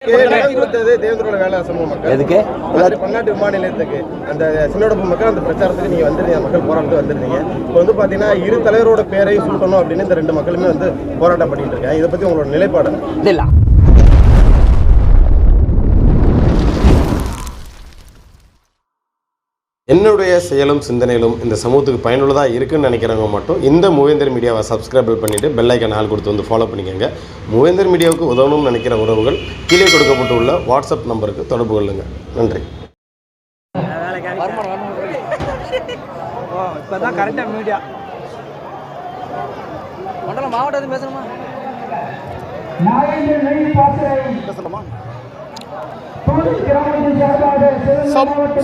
எதுக்கு பன்னாட்டு விமான நிலையத்துக்கு அந்த சின்னோடப்பு மக்கள் அந்த பிரச்சாரத்துக்கு நீங்க வந்துருந்தீங்க, மக்கள் போராட்டத்துக்கு வந்துருந்தீங்க. இப்போ வந்து பாத்தீங்கன்னா இரு தலைவரோட பேரை சூட்டணும் அப்படின்னு இந்த ரெண்டு மக்களுமே வந்து போராட்டம் பண்ணிட்டு இருக்காங்க. இதை பத்தி உங்களோட நிலைப்பாடு இல்ல? என்னுடைய செயலும் சிந்தனையிலும் இந்த சமூகத்துக்கு பயனுள்ளதாக இருக்குன்னு நினைக்கிறவங்க மட்டும் இந்த மூவேந்தர் மீடியாவை சப்ஸ்கிரைப் பண்ணிவிட்டு பெல் ஐக்கான் ஆல் கொடுத்து வந்து ஃபாலோ பண்ணிக்கோங்க. மூவேந்தர் மீடியாவுக்கு உதவணும்னு நினைக்கிற உறவுகள் கீழே கொடுக்கப்பட்டுள்ள வாட்ஸ்அப் நம்பருக்கு தொடர்பு கொள்ளுங்க. நன்றி. இப்போதான் கரெக்டாக மீடியா மண்டலம் மாவட்டத்தில் பேசணுமா பேசலாமா?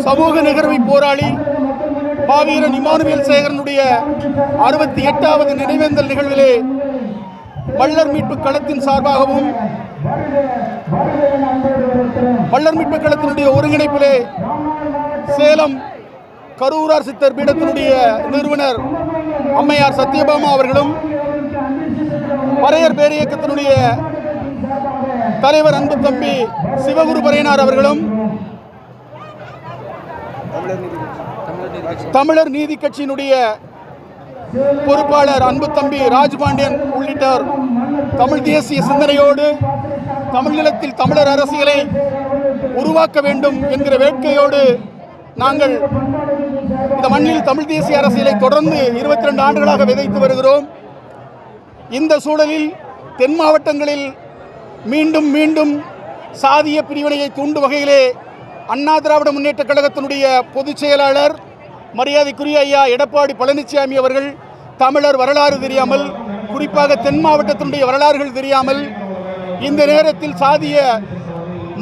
சமூக நிகழ்வை போராளி மாவீரன் இமானுவேல் சேகரனுடைய 68வது நினைவேந்தல் நிகழ்விலே மல்லர் மீட்பு களத்தின் சார்பாகவும் மல்லர் மீட்பு களத்தினுடைய ஒருங்கிணைப்பிலே சேலம் கரூரார் சித்தர் பீடத்தினுடைய நிறுவனர் அம்மையார் சத்யபாமா அவர்களும் பறையர் பேரியக்கத்தினுடைய தலைவர் அன்பு தம்பி சிவகுரு பரையனார் அவர்களும் தமிழர் நீதி கட்சியினுடைய பொறுப்பாளர் அன்பு தம்பி ராஜ்பாண்டியன் உள்ளிட்டோர் தமிழ் தேசிய சிந்தனையோடு தமிழ்நிலத்தில் தமிழர் அரசியலை உருவாக்க வேண்டும் என்கிற வேட்கையோடு நாங்கள் இந்த மண்ணில் தமிழ் தேசிய அரசியலை தொடர்ந்து 22 ஆண்டுகளாக விதைத்து வருகிறோம். இந்த சூழலில் தென் மாவட்டங்களில் மீண்டும் மீண்டும் சாதிய பிரிவினையை தூண்டும் வகையிலே அண்ணா திராவிட முன்னேற்ற கழகத்தினுடைய பொதுச் செயலாளர் மரியாதைக்குரிய ஐயா எடப்பாடி பழனிசாமி அவர்கள் தமிழர் வரலாறு தெரியாமல், குறிப்பாக தென் மாவட்டத்தினுடைய வரலாறுகள் தெரியாமல் இந்த நேரத்தில் சாதிய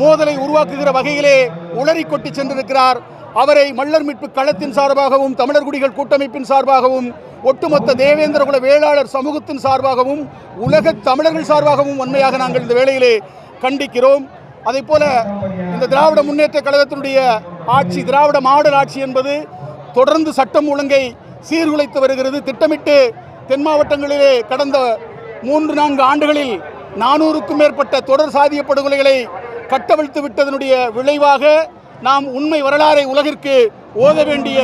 மோதலை உருவாக்குகிற வகையிலே உளறி கொட்டி சென்றிருக்கிறார். அவரை மல்லர் மீட்பு களத்தின் சார்பாகவும் தமிழர் குடிகள் கூட்டமைப்பின் சார்பாகவும் ஒட்டுமொத்த தேவேந்திரகுல வேளாளர் சமூகத்தின் சார்பாகவும் உலக தமிழர்கள் சார்பாகவும் உண்மையாக நாங்கள் இந்த வேளையிலே கண்டிக்கிறோம். அதே போல இந்த திராவிட முன்னேற்ற கழகத்தினுடைய ஆட்சி, திராவிட மாடல் ஆட்சி என்பது தொடர்ந்து சட்டம் ஒழுங்கை சீர்குலைத்து வருகிறது. திட்டமிட்டு தென் மாவட்டங்களிலே கடந்த 3-4 ஆண்டுகளில் 400க்கும் மேற்பட்ட தொடர் சாதிய படுகொலைகளை கட்டவிழ்த்து விட்டதனுடைய விளைவாக நாம் உண்மை வரலாறை உலகிற்கு ஓத வேண்டிய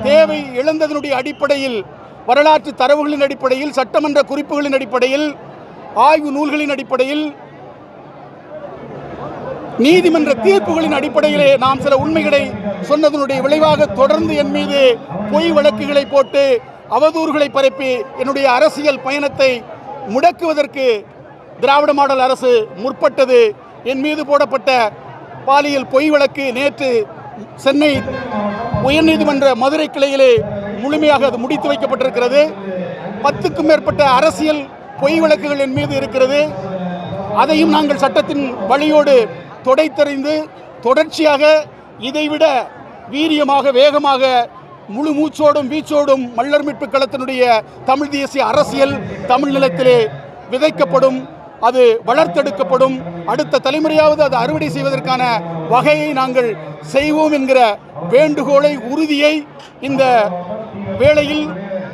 தேவை எழுந்ததனுடைய அடிப்படையில், வரலாற்று தரவுகளின் அடிப்படையில், சட்டமன்ற குறிப்புகளின் அடிப்படையில், ஆய்வு நூல்களின் அடிப்படையில், நீதிமன்ற தீர்ப்புகளின் அடிப்படையிலே நாம் சில உண்மைகளை சொன்னதனுடைய விளைவாக தொடர்ந்து என் மீது பொய் வழக்குகளை போட்டு அவதூறுகளை பரப்பி என்னுடைய அரசியல் பயணத்தை முடக்குவதற்கு திராவிட மாடல் அரசு முற்பட்டது. என் மீது போடப்பட்ட பாலியல் பொய் வழக்கு நேற்று சென்னை உயர்நீதிமன்ற மதுரை கிளையிலே முழுமையாக அது முடித்து வைக்கப்பட்டிருக்கிறது. 10க்கும் மேற்பட்ட அரசியல் பொய் வழக்குகள் என் மீது இருக்கிறது. அதையும் நாங்கள் சட்டத்தின் வழியோடு தொடைத்தறிந்து தொடர்ச்சியாக இதைவிட வீரியமாக, வேகமாக, முழு மூச்சோடும் வீச்சோடும் மல்லர் மீட்பு களத்தினுடைய தமிழ் தேசிய அரசியல் தமிழ் நிலத்திலே விதைக்கப்படும், அது வளர்த்தெடுக்கப்படும். அடுத்த தலைமுறையாவது அது அறுவடை செய்வதற்கான வகையை நாங்கள் செய்வோம் என்கிற வேண்டுகோளை, உறுதியை இந்த வேளையில்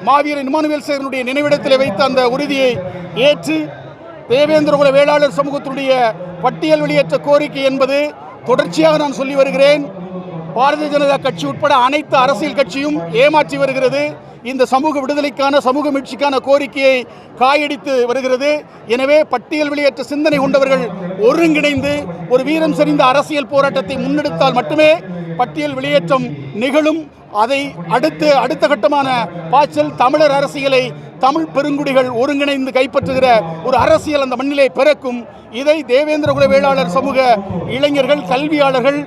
மாவீரன் இமானுவேல் சேகரனுடைய நினைவிடத்தில் வைத்த அந்த உறுதியை ஏற்று தேவேந்திரகுல வேளாளர் சமூகத்தினுடைய பட்டியல் வெளியேற்ற கோரிக்கை என்பது தொடர்ச்சியாக நான் சொல்லி வருகிறேன். பாரதிய ஜனதா கட்சி உட்பட அனைத்து அரசியல் கட்சியும் ஏமாற்றி வருகிறது. இந்த சமூக விடுதலைக்கான, சமூக மீட்சிக்கான கோரிக்கையை காயடித்து வருகிறது. எனவே பட்டியல் வெளியேற்ற சிந்தனை கொண்டவர்கள் ஒருங்கிணைந்து ஒரு வீரம் செறிந்த அரசியல் போராட்டத்தை முன்னெடுத்தால் மட்டுமே பட்டியல் வெளியேற்றம் நிகழும். அதை அடுத்த கட்டமான பாய்ச்சல் தமிழர் அரசியலை தமிழ் பெருங்குடிகள் ஒருங்கிணைந்து கைப்பற்றுகிற ஒரு அரசியல் அந்த மண்ணிலே பிறக்கும். இதை தேவேந்திரகுல வேளாளர் சமூக இளைஞர்கள், கல்வியாளர்கள்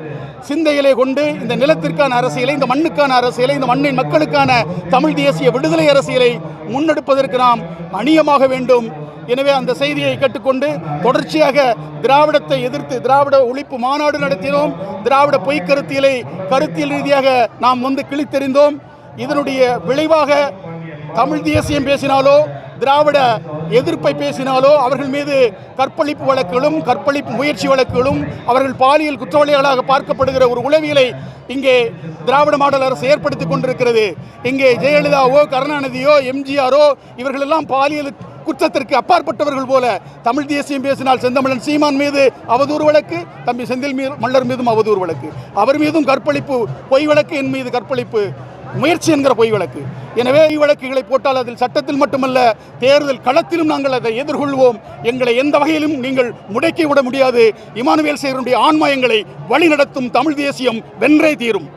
சிந்தையிலே கொண்டு இந்த நிலத்திற்கான அரசியலை, இந்த மண்ணுக்கான அரசியலை, இந்த மண்ணின் மக்களுக்கான தமிழ் தேசிய விடுதலை அரசியலை முன்னெடுப்பதற்கு நாம் அணியமாக வேண்டும். எனவே அந்த செய்தியை கேட்டுக்கொண்டு தொடர்ச்சியாக திராவிடத்தை எதிர்த்து திராவிட ஒழிப்பு மாநாடு நடத்தினோம். திராவிட பொய் கருத்தியல் ரீதியாக நாம் கிழித்தெறிந்தோம். இதனுடைய விளைவாக தமிழ் தேசியம் பேசினாலோ, திராவிட எதிர்ப்பை பேசினாலோ அவர்கள் மீது கற்பழிப்பு வழக்குகளும், கற்பழிப்பு முயற்சி வழக்குகளும், அவர்கள் பாலியல் குற்றவாளிகளாக பார்க்கப்படுகிற ஒரு உளவியலை இங்கே திராவிட மாடல் அரசு ஏற்படுத்தி கொண்டிருக்கிறது. இங்கே ஜெயலலிதாவோ, கருணாநிதியோ, எம்ஜிஆரோ இவர்களெல்லாம் பாலியல் குற்றத்திற்கு அப்பாற்பட்டவர்கள் போல தமிழ் தேசியம் பேசினால் செந்தமிழன் சீமான் மீது அவதூறு வழக்கு, தம்பி செந்தில் மல்லர் மீதும் அவதூறு வழக்கு, அவர் மீதும் கற்பழிப்பு பொய் வழக்கு, என் மீது கற்பழிப்பு முயற்சி என்கிற பொய் வழக்கு. எனவே வழக்குகளை போட்டால் அதில் சட்டத்தில் மட்டுமல்ல தேர்தல் களத்திலும் நாங்கள் அதை எதிர்கொள்வோம். எங்களை எந்த வகையிலும் நீங்கள் முடக்கி விட முடியாது. இமானுவேல் சேகரனுடைய ஆன்மா எங்களை வழிநடத்தும். தமிழ் தேசியம் வென்றே தீரும்.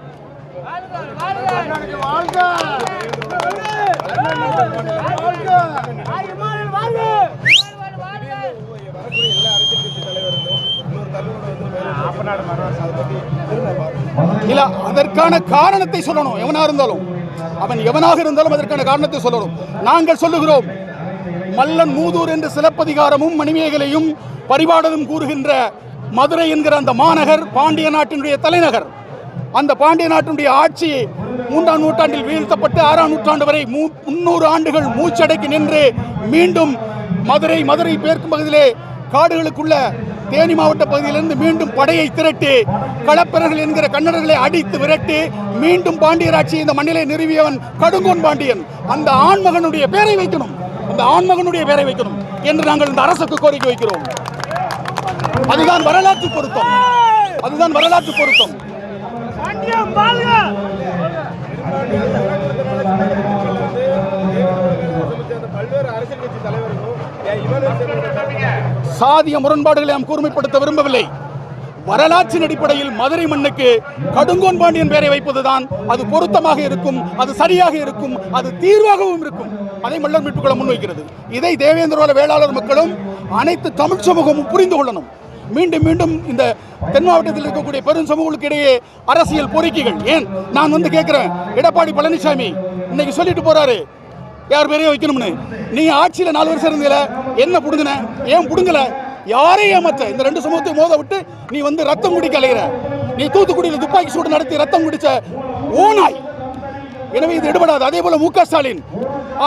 இல்ல, அதற்கான காரணத்தை சொல்லணும். எவனா இருந்தாலும், அவன் எவனாக இருந்தாலும் அதற்கான காரணத்தை சொல்லணும். நாங்கள் சொல்லுகிறோம், மல்லன் மூதூர் என்று சிலப்பதிகாரமும் மணிமேகலையும் பரிபாடலும் கூறுகின்ற மதுரை என்கிற அந்த மாநகர் பாண்டிய நாட்டினுடைய தலைநகர். அந்த பாண்டிய நாட்டினுடைய ஆட்சி 3ஆம் நூற்றாண்டில் வீழ்த்தப்பட்டு 6ஆம் நூற்றாண்டு வரை 300 ஆண்டுகள் மூச்சடக்கி நின்று மீண்டும் மதுரை மேற்கு பகுதியிலே காடுகளுக்குள்ள தேனி மாவட்ட பகுதியிலிருந்து மீண்டும் படையை திரட்டி களப்பிரர்கள் என்கிற கன்னடர்களை அடித்து விரட்டி மீண்டும் பாண்டியர் ஆட்சி இந்த மண்ணிலே நிறுவியவன் கடுங்கோன் பாண்டியன். அந்த ஆண்மகனுடைய பெயரை வைக்கணும், அந்த ஆண்மகனுடைய பெயரை வைக்கணும் என்று நாங்கள் இந்த அரசுக்கு கோரிக்கை வைக்கிறோம். அதுதான் வரலாற்று பொருத்தம், அதுதான் வரலாற்று பொருத்தம். சாதிய முரண்பாடுகளை நாம் கூர்மைப்படுத்த விரும்பவில்லை. வரலாற்றின் அடிப்படையில் மதுரை மண்ணுக்கு கடுங்கோன் பாண்டியன் பெயரை வைப்பதுதான் அது பொருத்தமாக இருக்கும், அது சரியாக இருக்கும், அது தீர்வாகவும் இருக்கும். அதை மல்லர் மீட்புக் கழகம் முன்வைக்கிறது. இதை தேவேந்திரோல வேளாளர் மக்களும் அனைத்து தமிழ் சமூகமும் புரிந்து கொள்ளணும். மீண்டும் மீண்டும் இந்த தென் மாவட்டத்தில் இருக்கக்கூடிய பெரும் சமூகங்களுக்கு இடையே அரசியல் பொறிக்கைகள். ஏன் நான் கேட்கிறேன், எடப்பாடி பழனிசாமி இன்னைக்கு சொல்லிட்டு போறாரு யார் பேரையும் வைக்கணும்னு. நீ ஆட்சியில 4 வருஷம் இருந்தீல, என்ன புடுங்கின, ஏன் புடுங்கல, யாரையும் ஏமாற்ற இந்த 2 சமூகத்தை மோத விட்டு நீ ரத்தம் குடிக்க அலைகிற, நீ தூத்துக்குடியில் துப்பாக்கி சூடு நடத்தி ரத்தம் குடிச்ச ஓநாய். எனவே இது எடுபடாது. அதே போல மு.க. ஸ்டாலின்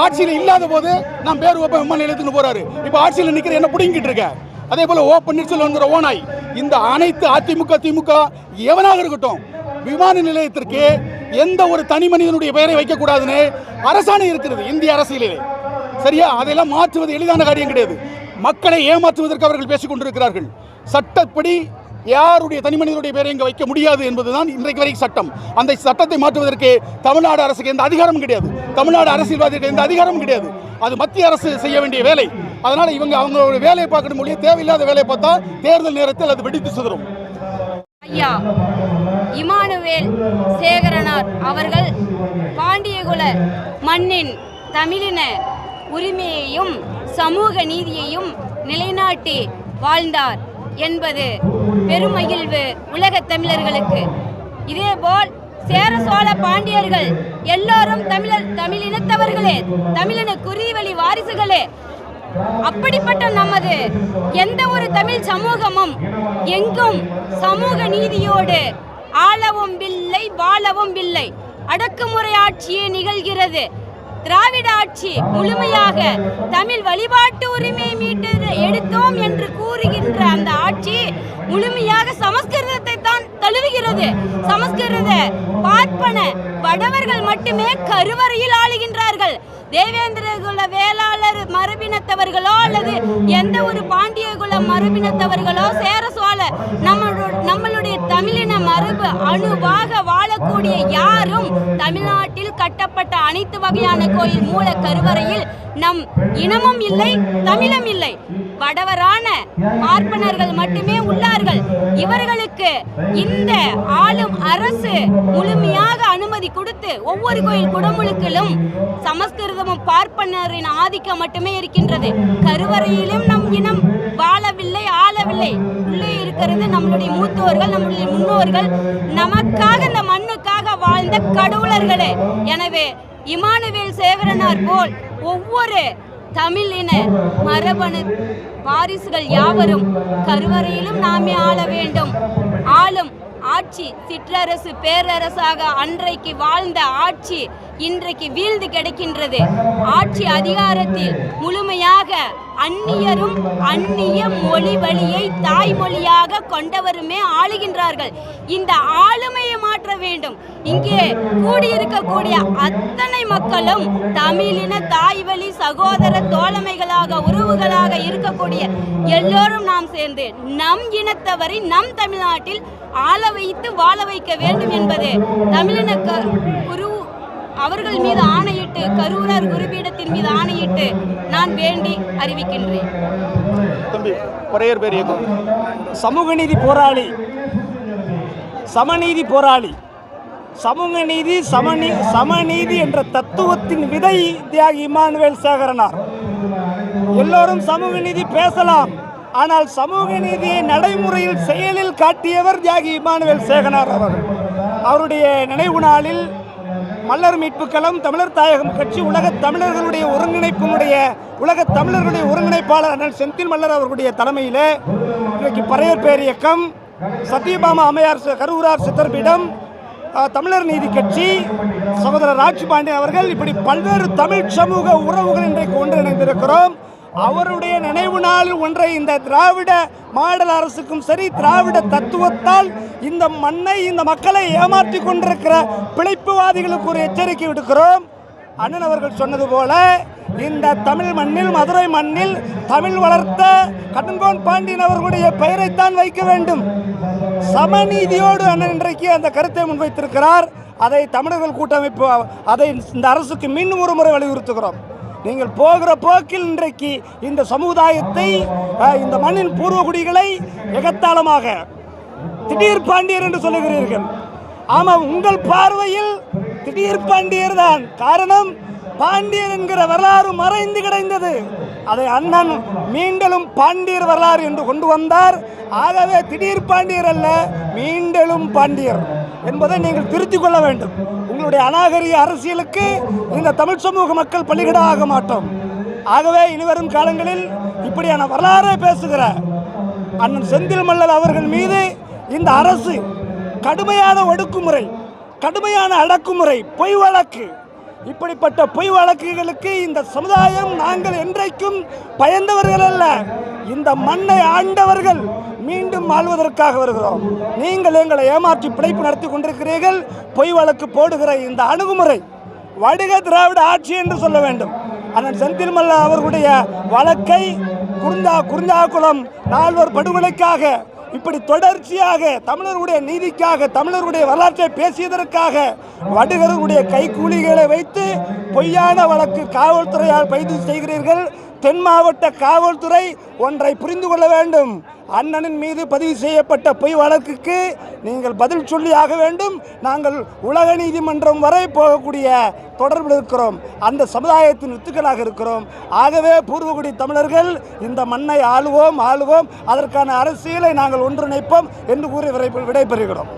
ஆட்சியில் இல்லாத போது நான் பேர் விமான நிலையத்துக்கு போறாரு, இப்ப ஆட்சியில் நிக்கிற என்ன புடுங்கிட்டு இருக்க. அதே போல ஓ பன்னீர்செல்வம் ஓனாய். இந்த அனைத்து அதிமுக திமுக எவனாக இருக்கட்டும், விமான நிலையத்திற்கு எந்த ஒரு தனி மனிதனுடைய பெயரை வைக்கக்கூடாதுன்னு அரசாணை இருக்கிறது இந்திய அரசியலிலே. சரியா? அதையெல்லாம் மாற்றுவது எளிதான காரியம் கிடையாது. மக்களை ஏமாற்றுவதற்கு அவர்கள் பேசிக் கொண்டிருக்கிறார்கள். சட்டப்படி யாருடைய தனி மனிதனுடைய பெயரை இங்கே வைக்க முடியாது என்பதுதான் இன்றைக்கு வரைக்கும் சட்டம். அந்த சட்டத்தை மாற்றுவதற்கு தமிழ்நாடு அரசுக்கு எந்த அதிகாரமும் கிடையாது, தமிழ்நாடு அரசியல்வாதிகளுக்கு எந்த அதிகாரமும் கிடையாது. அது மத்திய அரசு செய்ய வேண்டிய வேலை. அதனால அவங்களோட வேலையை பார்க்கணும் மொழியை, தேவையில்லாத வேலையை பார்த்தா தேர்தல் நேரத்தில் அது வெடித்து சிதறும். ஐயா இமானுவேல் சேகரனார் அவர்கள் பாண்டியகுல மண்ணின் தமிழின உரிமையையும் சமூக நீதியையும் நிலைநாட்டி வாழ்ந்தார் என்பது பெருமகிழ்வு உலக தமிழர்களுக்கு. இதேபோல் சேர சோழ பாண்டியர்கள் எல்லோரும் தமிழினத்தவர்களே, தமிழின குறிவழி வாரிசுகளே. அப்படிப்பட்ட நமது எந்த ஒரு தமிழ் சமூகமும் எங்கும் சமூக நீதியோடு ஆளவும் இல்லை, வாழவும் இல்லை. அடக்குமுறை ஆட்சியே நிகழ்கிறது. திராவிட ஆட்சி முழுமையாக தமிழ் வழிபாட்டு உரிமையை மீட்டு எடுத்தோம் என்று கூறுகின்ற அந்த ஆட்சி முழுமையாக சமஸ்கிருதத்தை தான் தழுவுகிறது. சமஸ்கிருத பார்ப்பன வடவர்கள் மட்டுமே கருவறையில் ஆளுகின்றார்கள். தேவேந்திர குல வேளாளர் மரபினத்தவர்களோ அல்லது எந்த ஒரு பாண்டிய குல மரபினத்தவர்களோ சேர சோழ நம்மளுடைய தமிழின மரபு அணுவாக வாழக்கூடிய யாரும் தமிழ்நாட்டில் கட்டப்பட்ட அனைத்து வகையான கோயில் மூல கருவறையில் நம் இனமும் இல்லை, தமிழும் இல்லை. வடவரான பார்ப்பனர்கள் மட்டுமே உள்ளார்கள். இவர்களுக்கு இந்த ஆளும் அரசு முழுமையாக அனுமதி கொடுத்து ஒவ்வொரு கோயில் குடமுழுக்கிலும் சமஸ்கிருதமும் பார்ப்பனரின் ஆதிக்கம் மட்டுமே இருக்கின்றது. கருவறையிலும் நம் இனம் வாழவில்லை, ஆளவில்லை. உள்ளே இருக்கிறது நம்மளுடைய மூத்தோர்கள், நம்மளுடைய முன்னோர்கள், நமக்காக இந்த மண்ணுக்காக வாழ்ந்த கடவுளர்களே. எனவே இமானுவேல் சேகரனார் போல் ஒவ்வொரு தமிழின மரபணு வாரிசுகள் யாவரும் கருவறையிலும் நாமே ஆள வேண்டும். ஆளும் ஆட்சி சிற்றரசு பேரரசாக அன்றைக்கு வாழ்ந்த ஆட்சி இன்றைக்கு வீழ்ந்து கிடக்கின்றது. ஆட்சி அதிகாரத்தில் முழுமையாக அந்நியரும் அந்நிய மொழி வழியை தாய்மொழியாக கொண்டவருமே ஆளுகின்றார்கள். இந்த ஆளுமையை மாற்ற வேண்டும். இங்கே கூடியிருக்கக்கூடிய அத்தனை மக்களும் தமிழின தாய்வழி சகோதர தோழமைகளாக உறவுகளாக இருக்கக்கூடிய எல்லோரும் நாம் சேர்ந்து நம் இனத்தவரை நம் தமிழ்நாட்டில் ஆள வைத்து வாழ வைக்க வேண்டும் என்பது தமிழின அவர்கள் மீது ஆணையிட்டு கரூரார் குருபீடத்தின் மீது ஆணையிட்டு நான் வேண்டி அறிவிக்கின்றேன். தம்பி பறையர் பேர் சமூக நீதி போராளி, சமநீதி போராளி, சமூக நீதி சமநீதி என்ற தத்துவத்தின் விதை தியாகி இமானுவேல் சேகரனார். எல்லோரும் சமூக நீதி பேசலாம், ஆனால் சமூக நீதியை நடைமுறையில் செயலில் காட்டியவர் தியாகி இமானுவேல் சேகரனார் அவர்கள். அவருடைய நினைவு நாளில் மல்லர் மீட்புக்களம் தமிழர் தாயகம் கட்சி உலகத் தமிழர்களுடைய ஒருங்கிணைப்பாளர் அண்ணன் செந்தில் மல்லர் அவர்களுடைய தலைமையில் இன்றைக்கு பறையர் பேர் இயக்கம், சத்யபாமா அம்மையார் கரூரார் சித்தர்பீடம், தமிழர் நீதி கட்சி, சகோதரர் ராஜ் பாண்டியன் அவர்கள், இப்படி பல்வேறு தமிழ் சமூக உறவுகள் இன்றைக்கு ஒன்றிணைந்திருக்கிறோம். அவருடைய நினைவு நாளில் ஒன்றை இந்த திராவிட மாடல் அரசுக்கும் சரி திராவிட தத்துவத்தால் இந்த மண்ணை இந்த மக்களை ஏமாற்றி கொண்டிருக்கிற பிழைப்புவாதிகளுக்கு ஒரு எச்சரிக்கை விடுக்கிறோம். அண்ணன் அவர்கள் சொன்னது போல இந்த தமிழ் மண்ணில் மதுரை மண்ணில் தமிழ் வளர்த்த கடங்கோன் பாண்டியன் அவர்களுடைய பெயரைத்தான் வைக்க வேண்டும். சமநீதியோடு அண்ணன் இன்றைக்கு அந்த கருத்தை முன்வைத்திருக்கிறார். அதை தமிழர்கள் கூட்டமைப்பு அதை இந்த அரசுக்கு மீண்டும் ஒரு முறை வலியுறுத்துகிறோம். நீங்கள் போகிற போக்கில் இன்றைக்கு இந்த சமுதாயத்தை இந்த மண்ணின் பூர்வகுடிகளை எகத்தாளமாக திடீர் பாண்டியர் என்று சொல்லுகிறீர்கள். ஆமாம், உங்கள் பார்வையில் திடீர் பாண்டியர் தான் காரணம். பாண்டியர் என்கிற வரலாறு மறைந்து கிடந்தது. அதை அண்ணன் மீண்டலும் பாண்டியர் வரலாறு என்று கொண்டு வந்தார். ஆகவே திடீர் பாண்டியர் அல்ல, மீண்டலும் பாண்டியர் என்பதை நீங்கள் திருத்திக் கொள்ள வேண்டும். உங்களுடைய அநாகரிக அரசியலுக்கு இந்த தமிழ் சமூக மக்கள் பலிகடா ஆக மாட்டோம். ஆகவே இனிவரும் காலங்களில் இப்படியான வரலாறை பேசுகிற அண்ணன் செந்தில் மல்லர் அவர்கள் மீது இந்த அரசு கடுமையான ஒடுக்குமுறை, கடுமையான அடக்குமுறை, பொய் வழக்கு, இப்படிப்பட்ட பொய் வழக்குகளுக்கு இந்த சமுதாயம் நாங்கள் என்றைக்கும் பயந்தவர்கள் அல்ல, இந்த மண்ணை ஆண்டவர்கள். மீண்டும் ஆள்வதற்காக வருகிறோம். நீங்கள் எங்களை ஏமாற்றி பிழைப்பு நடத்தி கொண்டிருக்கிறீர்கள். பொய் வழக்கு போடுகிற இந்த அணுகுமுறை வடுக திராவிட ஆட்சி என்று சொல்ல வேண்டும். அண்ணன் செந்தில் மல்லர் அவர்களுடைய வழக்கை குறிஞ்சாக்குளம் நால்வர் படுகொலைக்காக இப்படி தொடர்ச்சியாக தமிழர்களுடைய நீதிக்காக தமிழர்களுடைய வரலாற்றை பேசியதற்காக வடுகர்களுடைய கைக்கூலிகளை வைத்து பொய்யான வழக்கு காவல்துறையால் கைது செய்கிறீர்கள். தென் மாவட்ட காவல்துறை ஒன்றை புரிந்து கொள்ள வேண்டும். அண்ணனின் மீது பதிவு செய்யப்பட்ட பொய் வழக்குக்கு நீங்கள் பதில் சொல்லி ஆக வேண்டும். நாங்கள் உலக நீதிமன்றம் வரை போகக்கூடிய தொடர்பில் இருக்கிறோம். அந்த சமுதாயத்தின் வித்துக்களாக இருக்கிறோம். ஆகவே பூர்வகுடி தமிழர்கள் இந்த மண்ணை ஆளுவோம், அதற்கான அரசியலை நாங்கள் ஒன்றிணைப்போம் என்று கூறி விடைபெறுகிறோம்.